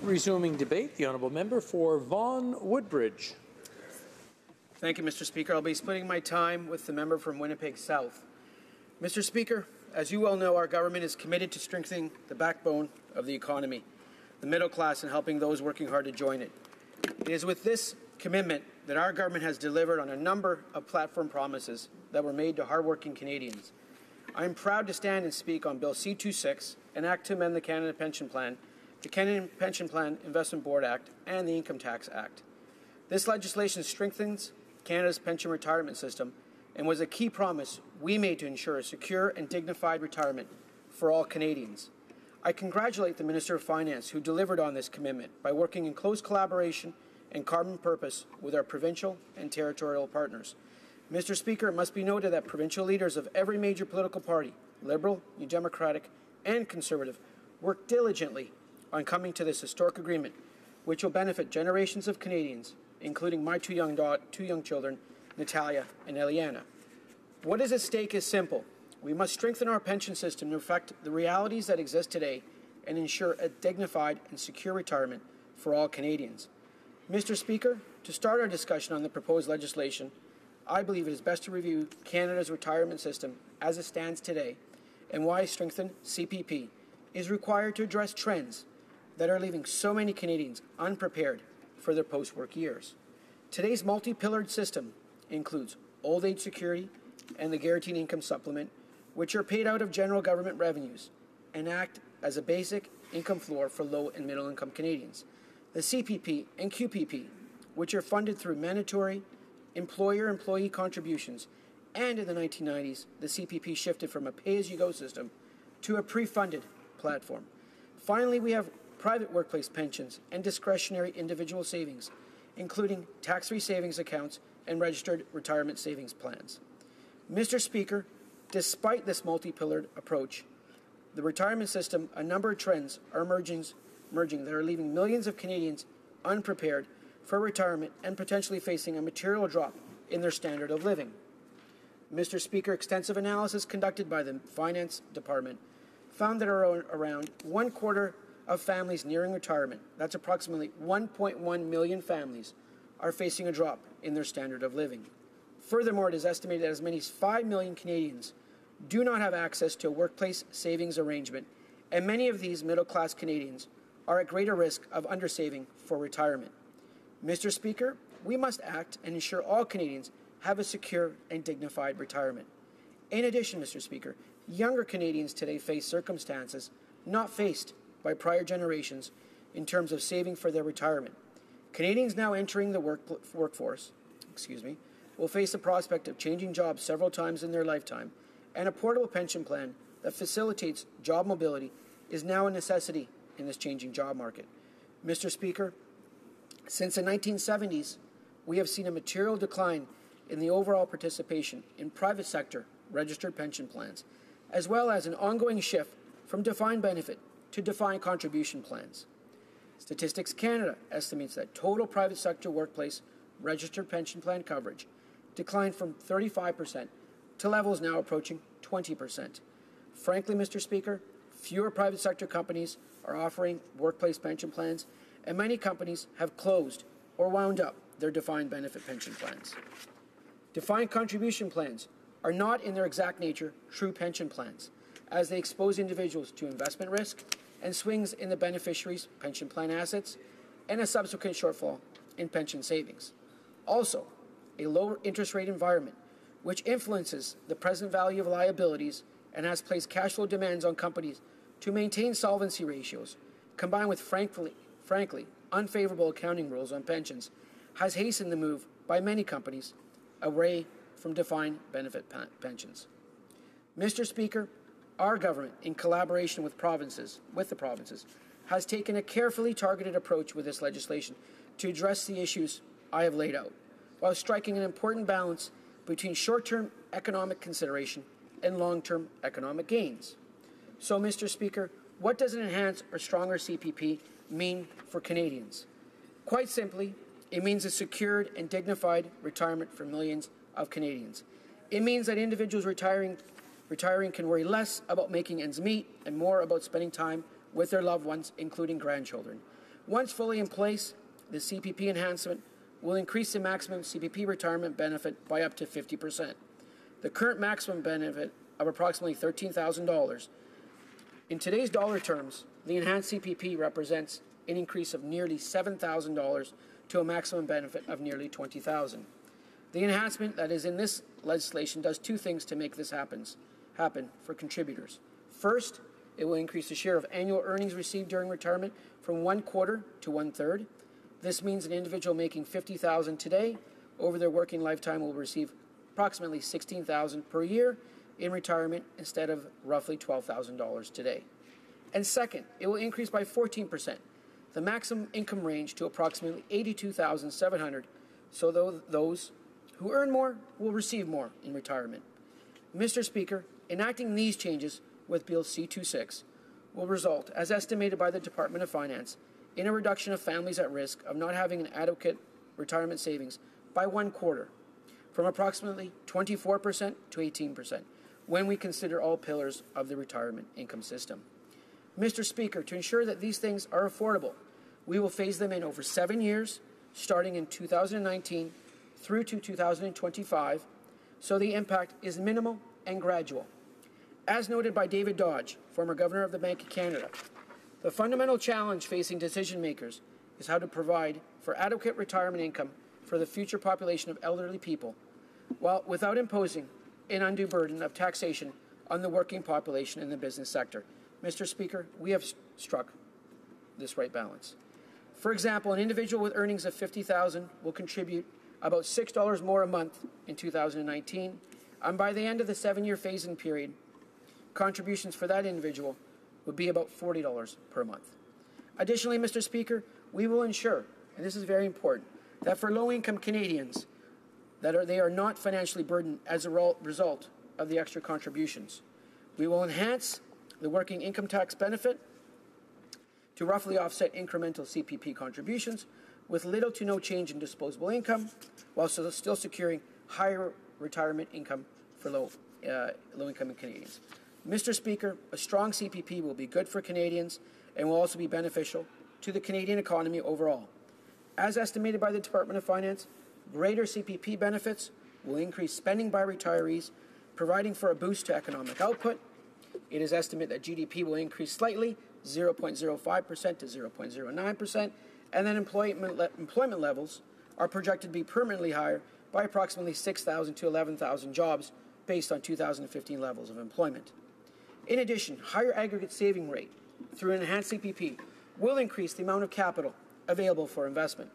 Resuming debate, the honourable member for Vaughan Woodbridge. Thank you, Mr. Speaker. I'll be splitting my time with the member from Winnipeg South. Mr. Speaker, as you well know, our government is committed to strengthening the backbone of the economy, the middle class, and helping those working hard to join it. It is with this commitment that our government has delivered on a number of platform promises that were made to hardworking Canadians. I am proud to stand and speak on Bill C-26, an act to amend the Canada Pension Plan, the Canadian Pension Plan Investment Board Act, and the Income Tax Act. This legislation strengthens Canada's pension retirement system and was a key promise we made to ensure a secure and dignified retirement for all Canadians. I congratulate the Minister of Finance who delivered on this commitment by working in close collaboration and common purpose with our provincial and territorial partners. Mr. Speaker, it must be noted that provincial leaders of every major political party, Liberal, New Democratic, and Conservative, worked diligently on coming to this historic agreement, which will benefit generations of Canadians, including my two young children, Natalia and Eliana. What is at stake is simple. We must strengthen our pension system to reflect the realities that exist today and ensure a dignified and secure retirement for all Canadians. Mr. Speaker, to start our discussion on the proposed legislation, I believe it is best to review Canada's retirement system as it stands today and why a strengthened CPP is required to address trends that are leaving so many Canadians unprepared for their post-work years. Today's multi-pillared system includes old age security and the guaranteed income supplement, which are paid out of general government revenues and act as a basic income floor for low and middle income Canadians. The CPP and QPP, which are funded through mandatory employer-employee contributions, and in the 1990s, the CPP shifted from a pay-as-you-go system to a pre-funded platform. Finally, we have private workplace pensions and discretionary individual savings, including tax-free savings accounts and registered retirement savings plans. Mr. Speaker, despite this multi-pillared approach, the retirement system, a number of trends are emerging that are leaving millions of Canadians unprepared for retirement and potentially facing a material drop in their standard of living. Mr. Speaker, extensive analysis conducted by the Finance Department found that around 1/4 of families nearing retirement, that's approximately 1.1 million families, are facing a drop in their standard of living. Furthermore, it is estimated that as many as 5 million Canadians do not have access to a workplace savings arrangement, and many of these middle-class Canadians are at greater risk of undersaving for retirement. Mr. Speaker, we must act and ensure all Canadians have a secure and dignified retirement. In addition, Mr. Speaker, younger Canadians today face circumstances not faced by prior generations in terms of saving for their retirement. Canadians now entering the workforce will face the prospect of changing jobs several times in their lifetime, and a portable pension plan that facilitates job mobility is now a necessity in this changing job market. Mr. Speaker, since the 1970s, we have seen a material decline in the overall participation in private sector registered pension plans, as well as an ongoing shift from defined benefit to defined contribution plans. Statistics Canada estimates that total private sector workplace registered pension plan coverage declined from 35% to levels now approaching 20%. Frankly, Mr. Speaker, fewer private sector companies are offering workplace pension plans, and many companies have closed or wound up their defined benefit pension plans. Defined contribution plans are not in their exact nature true pension plans, as they expose individuals to investment risk and swings in the beneficiary's pension plan assets and a subsequent shortfall in pension savings. Also, a lower interest rate environment, which influences the present value of liabilities and has placed cash flow demands on companies to maintain solvency ratios, combined with frankly unfavorable accounting rules on pensions, has hastened the move by many companies away from defined benefit pensions. Mr. Speaker, our government, in collaboration with the provinces, has taken a carefully targeted approach with this legislation to address the issues I have laid out, while striking an important balance between short-term economic consideration and long-term economic gains. So, Mr. Speaker, what does an enhanced or stronger CPP mean for Canadians? Quite simply, it means a secured and dignified retirement for millions of Canadians. It means that individuals retiring can worry less about making ends meet and more about spending time with their loved ones, including grandchildren. Once fully in place, the CPP enhancement will increase the maximum CPP retirement benefit by up to 50%. The current maximum benefit of approximately $13,000. In today's dollar terms, the enhanced CPP represents an increase of nearly $7,000 to a maximum benefit of nearly $20,000. The enhancement that is in this legislation does two things to make this happen for contributors. First, it will increase the share of annual earnings received during retirement from 1/4 to 1/3. This means an individual making $50,000 today over their working lifetime will receive approximately $16,000 per year in retirement instead of roughly $12,000 today. And second, it will increase by 14% the maximum income range to approximately $82,700, so those who earn more will receive more in retirement. Mr. Speaker, enacting these changes with Bill C-26 will result, as estimated by the Department of Finance, in a reduction of families at risk of not having an adequate retirement savings by 1/4, from approximately 24% to 18%, when we consider all pillars of the retirement income system. Mr. Speaker, to ensure that these things are affordable, we will phase them in over 7 years, starting in 2019 through to 2025, so the impact is minimal and gradual. As noted by David Dodge, former Governor of the Bank of Canada, the fundamental challenge facing decision makers is how to provide for adequate retirement income for the future population of elderly people, while without imposing an undue burden of taxation on the working population in the business sector. Mr. Speaker, we have struck this right balance. For example, an individual with earnings of $50,000 will contribute about $6 more a month in 2019, and by the end of the 7-year phase-in period, contributions for that individual would be about $40 per month. Additionally, Mr. Speaker, we will ensure, and this is very important, that for low-income Canadians, they are not financially burdened as a result of the extra contributions. We will enhance the working income tax benefit to roughly offset incremental CPP contributions with little to no change in disposable income, while still securing higher retirement income for low-income Canadians. Mr. Speaker, a strong CPP will be good for Canadians and will also be beneficial to the Canadian economy overall. As estimated by the Department of Finance, greater CPP benefits will increase spending by retirees, providing for a boost to economic output. It is estimated that GDP will increase slightly, 0.05% to 0.09%, and then employment levels are projected to be permanently higher by approximately 6,000 to 11,000 jobs based on 2015 levels of employment. In addition, higher aggregate saving rate through an enhanced CPP will increase the amount of capital available for investment.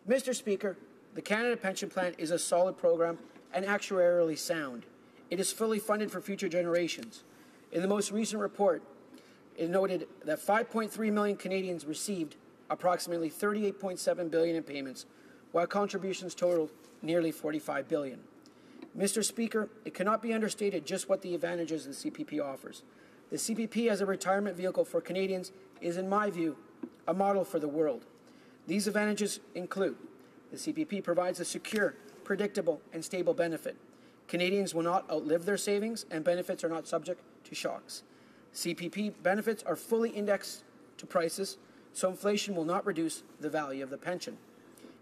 Mr. Speaker, the Canada Pension Plan is a solid program and actuarially sound. It is fully funded for future generations. In the most recent report, it noted that 5.3 million Canadians received approximately $38.7 billion in payments, while contributions totaled nearly $45 billion. Mr. Speaker, it cannot be understated just what the advantages the CPP offers. The CPP as a retirement vehicle for Canadians is, in my view, a model for the world. These advantages include the CPP provides a secure, predictable, and stable benefit. Canadians will not outlive their savings, and benefits are not subject to shocks. CPP benefits are fully indexed to prices, so inflation will not reduce the value of the pension.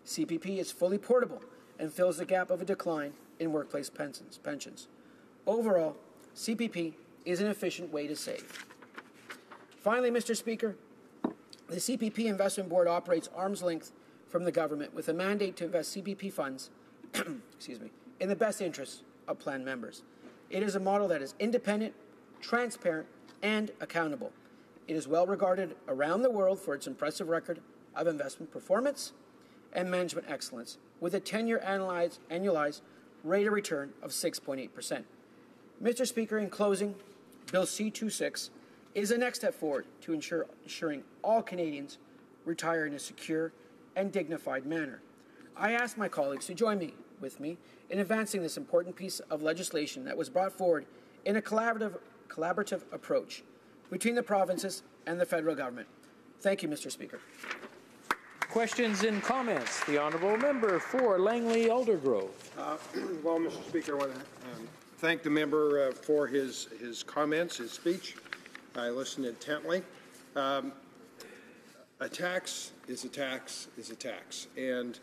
CPP is fully portable and fills the gap of a decline in workplace pensions. Overall, CPP is an efficient way to save. Finally, Mr. Speaker, the CPP Investment Board operates arm's length from the government with a mandate to invest CPP funds in the best interests of plan members. It is a model that is independent, transparent, and accountable. It is well regarded around the world for its impressive record of investment performance and management excellence, with a 10-year annualized rate of return of 6.8%. Mr. Speaker, in closing, Bill C-26 is the next step forward to ensuring all Canadians retire in a secure and dignified manner. I ask my colleagues to join with me in advancing this important piece of legislation that was brought forward in a collaborative approach between the provinces and the federal government. Thank you, Mr. Speaker. Questions and comments? The Honourable Member for Langley Aldergrove. Well, Mr. Speaker, I want to thank the member for his comments, his speech. I listened intently. A tax is a tax is a tax. And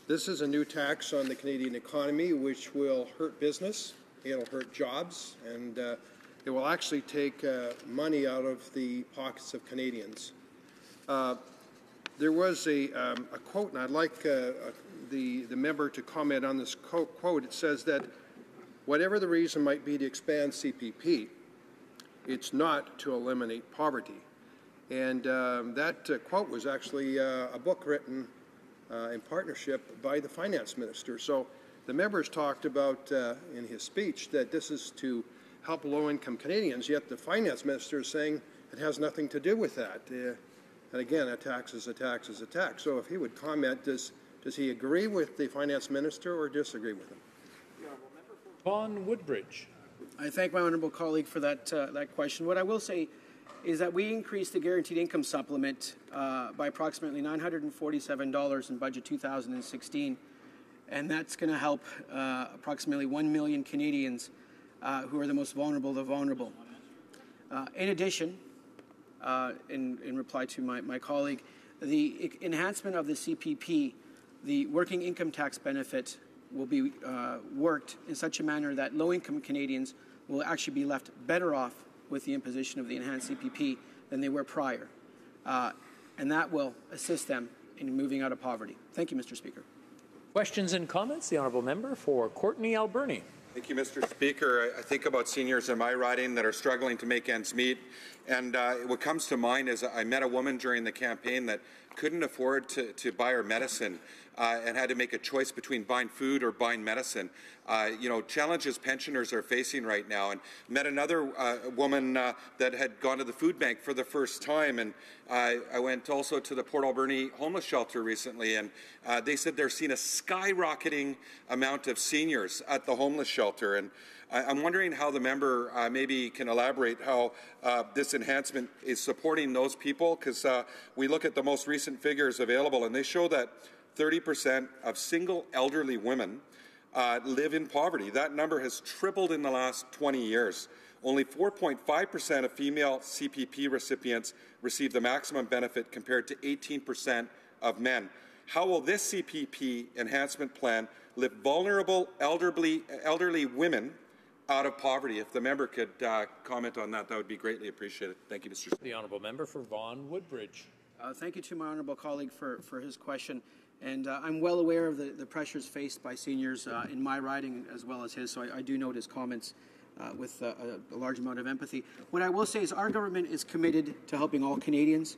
this is a new tax on the Canadian economy, which will hurt business, it'll hurt jobs, and it will actually take money out of the pockets of Canadians. There was a quote, and I'd like the member to comment on this quote. It says that whatever the reason might be to expand CPP, it's not to eliminate poverty. And that quote was actually a book written in partnership by the finance minister. So the members talked about in his speech that this is to help low-income Canadians, yet the finance minister is saying it has nothing to do with that. And again, a tax is a tax is a tax. So if he would comment, does he agree with the finance minister or disagree with him? Vaughan Woodbridge. I thank my honourable colleague for that question. What I will say is that we increased the guaranteed income supplement by approximately $947 in budget 2016, and that's going to help approximately 1 million Canadians who are the most vulnerable of the vulnerable. In addition, in reply to my colleague, the enhancement of the CPP, the working income tax benefit, will be worked in such a manner that low-income Canadians will actually be left better off with the imposition of the enhanced CPP than they were prior. And that will assist them in moving out of poverty. Thank you, Mr. Speaker. Questions and comments? The honourable member for Courtenay Alberni. Thank you, Mr. Speaker. I think about seniors in my riding that are struggling to make ends meet. And what comes to mind is I met a woman during the campaign that couldn't afford to buy her medicine and had to make a choice between buying food or buying medicine. Challenges pensioners are facing right now. And met another woman that had gone to the food bank for the first time. And I went also to the Port Alberni homeless shelter recently, and they said they're seeing a skyrocketing amount of seniors at the homeless shelter. And I'm wondering how the member maybe can elaborate how this enhancement is supporting those people, because we look at the most recent figures available, and they show that 30% of single elderly women live in poverty. That number has tripled in the last 20 years. Only 4.5% of female CPP recipients receive the maximum benefit compared to 18% of men. How will this CPP enhancement plan lift vulnerable elderly women out of poverty? If the member could comment on that, that would be greatly appreciated. Thank you, Mr. Speaker. The honourable member for Vaughan Woodbridge. Thank you to my honourable colleague for his question. And I'm well aware of the pressures faced by seniors in my riding as well as his, so I do note his comments with a large amount of empathy. What I will say is our government is committed to helping all Canadians.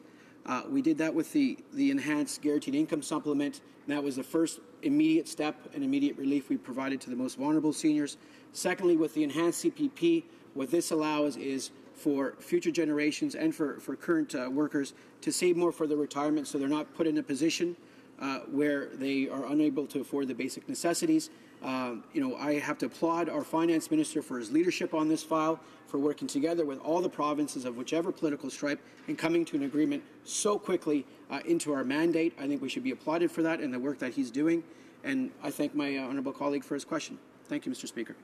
We did that with the enhanced guaranteed income supplement. And that was the first immediate step and immediate relief we provided to the most vulnerable seniors. Secondly, with the enhanced CPP, what this allows is for future generations and for current workers to save more for their retirement, so they're not put in a position where they are unable to afford the basic necessities. I have to applaud our finance minister for his leadership on this file, for working together with all the provinces of whichever political stripe and coming to an agreement so quickly into our mandate. I think we should be applauded for that and the work that he's doing. And I thank my honourable colleague for his question. Thank you, Mr. Speaker.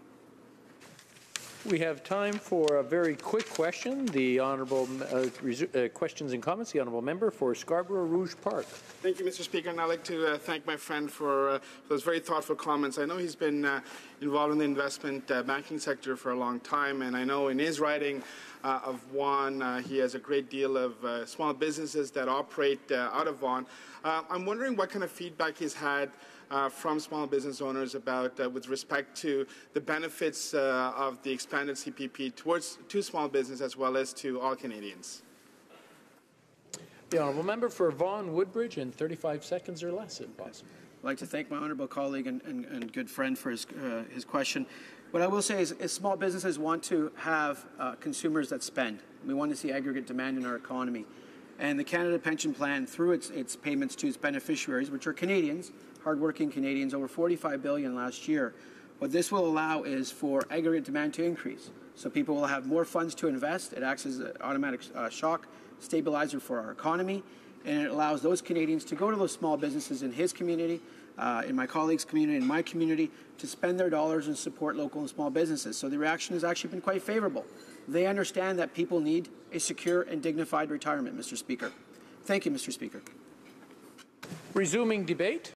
We have time for a very quick question. The honourable questions and comments. The honourable member for Scarborough Rouge Park. Thank you, Mr. Speaker, and I'd like to thank my friend for those very thoughtful comments. I know he's been involved in the investment banking sector for a long time, and I know in his riding of Vaughan, he has a great deal of small businesses that operate out of Vaughan. I'm wondering what kind of feedback he's had from small business owners about with respect to the benefits of the expanded CPP to small business as well as to all Canadians. The honourable member for Vaughan Woodbridge in 35 seconds or less, if possible. I'd like to thank my honourable colleague and good friend for his question. What I will say is small businesses want to have consumers that spend. We want to see aggregate demand in our economy. And the Canada Pension Plan, through its payments to its beneficiaries, which are Canadians, hardworking Canadians, over $45 billion last year, what this will allow is for aggregate demand to increase. So people will have more funds to invest. It acts as an automatic shock stabilizer for our economy, and it allows those Canadians to go to those small businesses in his community, in my colleague's community, in my community, to spend their dollars and support local and small businesses. So the reaction has actually been quite favorable. They understand that people need a secure and dignified retirement, Mr. Speaker. Thank you, Mr. Speaker. Resuming debate.